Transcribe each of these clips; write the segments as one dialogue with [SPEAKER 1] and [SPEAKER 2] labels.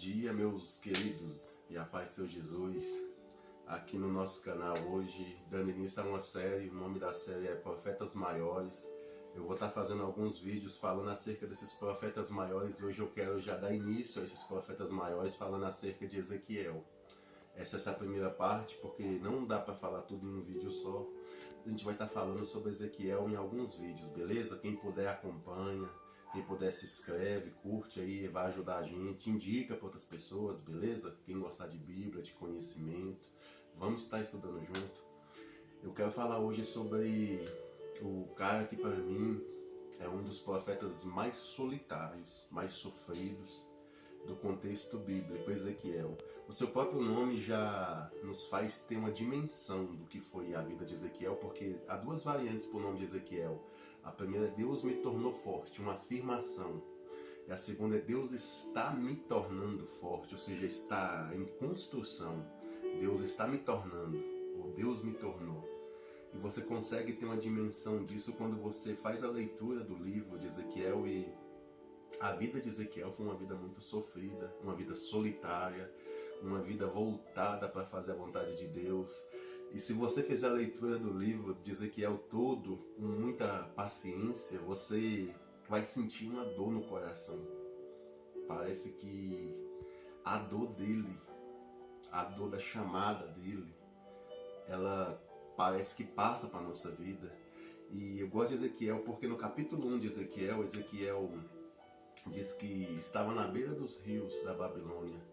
[SPEAKER 1] dia, meus queridos, e a paz do Senhor Jesus. Aqui no nosso canal hoje, dando início a uma série, o nome da série é Profetas Maiores. Eu vou estar fazendo alguns vídeos falando acerca desses profetas maiores e hoje eu quero já dar início a esses profetas maiores falando acerca de Ezequiel. Essa é a primeira parte, porque não dá para falar tudo em um vídeo só. A gente vai estar falando sobre Ezequiel em alguns vídeos, beleza? Quem puder acompanha, quem puder se inscreve, curte aí, vai ajudar a gente, indica para outras pessoas, beleza? Quem gostar de Bíblia, de conhecimento, vamos estar estudando junto. Eu quero falar hoje sobre o cara que para mim é um dos profetas mais solitários, mais sofridos do contexto bíblico, Ezequiel. O seu próprio nome já nos faz ter uma dimensão do que foi a vida de Ezequiel, porque há duas variantes para o nome de Ezequiel. A primeira é Deus me tornou forte, uma afirmação. E a segunda é Deus está me tornando forte, ou seja, está em construção. Deus está me tornando, ou Deus me tornou. E você consegue ter uma dimensão disso quando você faz a leitura do livro de Ezequiel. E a vida de Ezequiel foi uma vida muito sofrida, uma vida solitária, uma vida voltada para fazer a vontade de Deus. E se você fizer a leitura do livro de Ezequiel todo, com muita paciência, você vai sentir uma dor no coração. Parece que a dor dele, a dor da chamada dele, ela parece que passa para a nossa vida. E eu gosto de Ezequiel porque no capítulo 1 de Ezequiel, Ezequiel diz que estava na beira dos rios da Babilônia.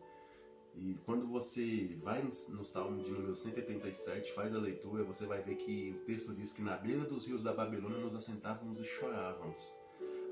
[SPEAKER 1] E quando você vai no Salmo de número 187, faz a leitura, você vai ver que o texto diz que na beira dos rios da Babilônia nos assentávamos e chorávamos.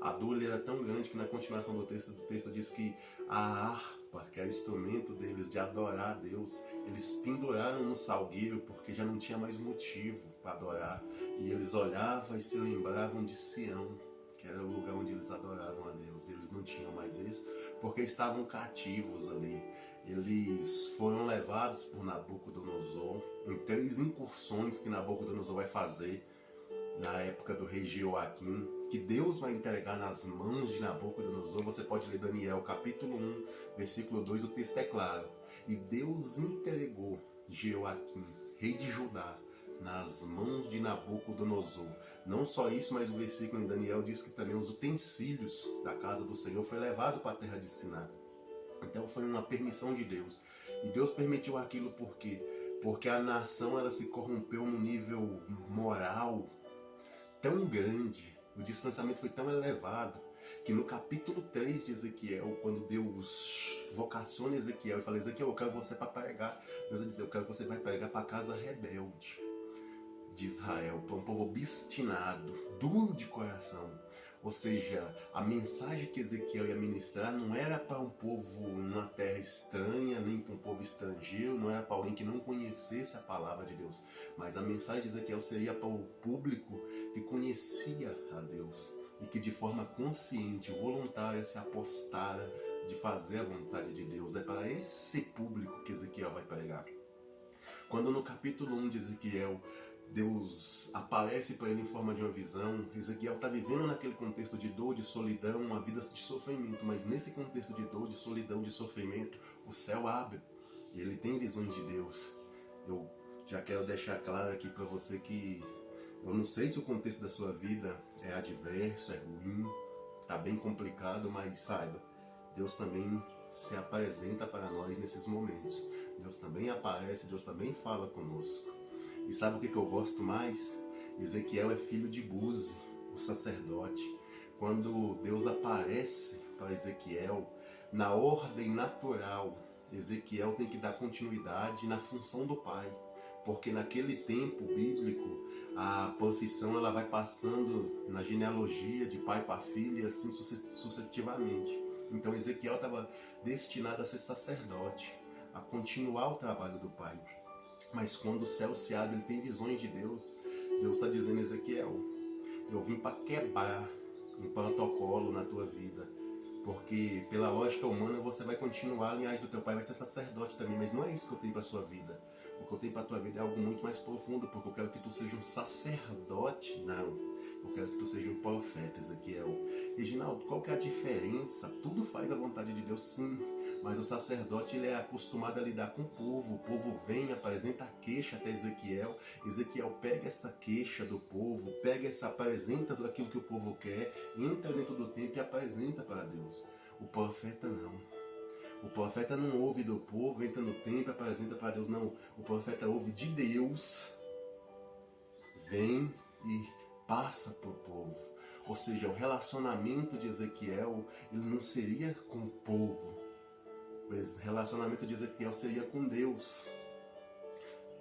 [SPEAKER 1] A dor era tão grande que na continuação do texto diz que a harpa, que é o instrumento deles de adorar a Deus, eles penduraram no salgueiro porque já não tinha mais motivo para adorar. E eles olhavam e se lembravam de Sião, que era o lugar onde eles adoravam a Deus. Eles não tinham mais isso porque estavam cativos ali. Eles foram levados por Nabucodonosor em 3 incursões que Nabucodonosor vai fazer na época do rei Jeoaquim, que Deus vai entregar nas mãos de Nabucodonosor. Você pode ler Daniel capítulo 1, versículo 2, o texto é claro. E Deus entregou Jeoaquim, rei de Judá, nas mãos de Nabucodonosor. Não só isso, mas o versículo em Daniel diz que também os utensílios da casa do Senhor foi levado para a terra de Siná. Então foi uma permissão de Deus. E Deus permitiu aquilo por quê? Porque a nação ela se corrompeu num nível moral tão grande, o distanciamento foi tão elevado, que no capítulo 3 de Ezequiel, quando Deus vocaciona Ezequiel e fala: Ezequiel, eu quero você para pregar, Deus vai dizer: eu quero que você vai pregar para a casa rebelde de Israel, para um povo obstinado, duro de coração. Ou seja, a mensagem que Ezequiel ia ministrar não era para um povo numa terra estranha, nem para um povo estrangeiro, não era para alguém que não conhecesse a palavra de Deus. Mas a mensagem de Ezequiel seria para o público que conhecia a Deus e que de forma consciente, voluntária, se apostara de fazer a vontade de Deus. É para esse público que Ezequiel vai pregar. Quando no capítulo 1 de Ezequiel, Deus aparece para ele em forma de uma visão, Ezequiel está vivendo naquele contexto de dor, de solidão, uma vida de sofrimento, mas nesse contexto de dor, de solidão, de sofrimento, o céu abre e ele tem visões de Deus. Eu já quero deixar claro aqui para você que eu não sei se o contexto da sua vida é adverso, é ruim, está bem complicado, mas saiba, Deus também se apresenta para nós nesses momentos. Deus também aparece, Deus também fala conosco. E sabe o que eu gosto mais? Ezequiel é filho de Buzi, o sacerdote. Quando Deus aparece para Ezequiel, na ordem natural, Ezequiel tem que dar continuidade na função do pai. Porque naquele tempo bíblico, a profissão ela vai passando na genealogia de pai para filho e assim sucessivamente. Então Ezequiel estava destinado a ser sacerdote, a continuar o trabalho do pai. Mas quando o céu se abre, ele tem visões de Deus. Deus está dizendo: Ezequiel, eu vim para quebrar um protocolo na tua vida. Porque pela lógica humana você vai continuar a linhagem do teu pai, vai ser sacerdote também. Mas não é isso que eu tenho para a sua vida. O que eu tenho para a tua vida é algo muito mais profundo. Porque eu quero que tu seja um sacerdote. Não. Eu quero que tu seja um profeta, Ezequiel. Reginaldo, qual que é a diferença? Tudo faz a vontade de Deus, sim. mas o sacerdote ele é acostumado a lidar com o povo vem, apresenta a queixa até Ezequiel, Ezequiel pega essa queixa do povo, apresenta aquilo que o povo quer, entra dentro do templo e apresenta para Deus. O profeta não. O profeta não ouve do povo, entra no templo e apresenta para Deus, não. O profeta ouve de Deus, vem e passa para o povo. Ou seja, o relacionamento de Ezequiel, ele não seria com o povo, mas o relacionamento de Ezequiel seria com Deus.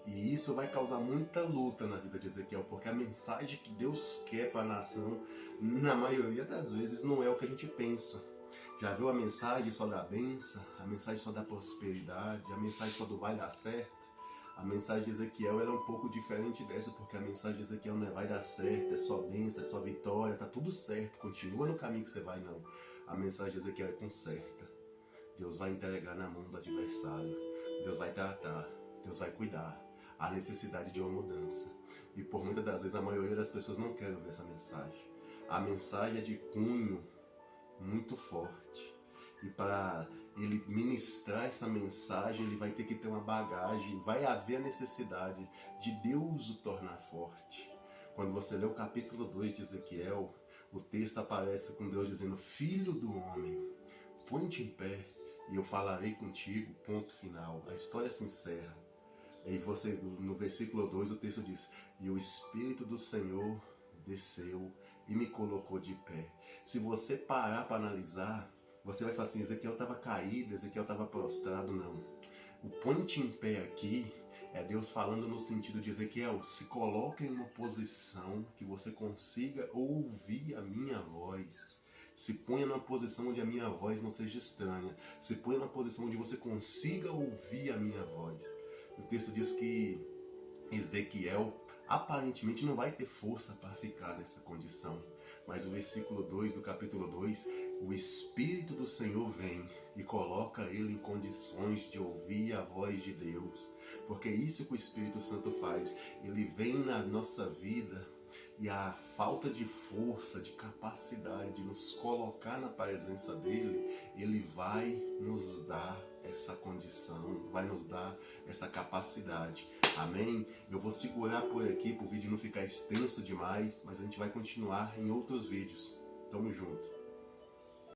[SPEAKER 1] E isso vai causar muita luta na vida de Ezequiel, porque a mensagem que Deus quer para a nação, na maioria das vezes, não é o que a gente pensa. Já viu a mensagem só da bênção, a mensagem só da prosperidade, a mensagem só do vai dar certo? A mensagem de Ezequiel ela é um pouco diferente dessa, porque a mensagem de Ezequiel não é vai dar certo, é só bênção, é só vitória, tá tudo certo, continua no caminho que você vai, não. A mensagem de Ezequiel é conserta. Deus vai entregar na mão do adversário, Deus vai tratar, Deus vai cuidar. Há necessidade de uma mudança. E por muitas das vezes a maioria das pessoas não quer ouvir essa mensagem. A mensagem é de cunho muito forte. E para ele ministrar essa mensagem, ele vai ter que ter uma bagagem, vai haver a necessidade de Deus o tornar forte. Quando você lê o capítulo 2 de Ezequiel, o texto aparece com Deus dizendo: Filho do homem, põe-te em pé e eu falarei contigo, ponto final. A história se encerra. Aí você, no versículo 2, o texto diz: E o Espírito do Senhor desceu e me colocou de pé. Se você parar para analisar, você vai falar assim: Ezequiel estava caído, Ezequiel estava prostrado. Não. O ponte em pé aqui é Deus falando no sentido de: Ezequiel, se coloca em uma posição que você consiga ouvir a minha voz. Se ponha numa posição onde a minha voz não seja estranha. Se ponha numa posição onde você consiga ouvir a minha voz. O texto diz que Ezequiel aparentemente não vai ter força para ficar nessa condição. Mas o versículo 2 do capítulo 2, o Espírito do Senhor vem e coloca ele em condições de ouvir a voz de Deus. Porque é isso que o Espírito Santo faz. Ele vem na nossa vida e a falta de força, de capacidade de nos colocar na presença dele, ele vai nos dar essa condição, vai nos dar essa capacidade. Amém? Eu vou segurar por aqui para o vídeo não ficar extenso demais, mas a gente vai continuar em outros vídeos. Tamo junto.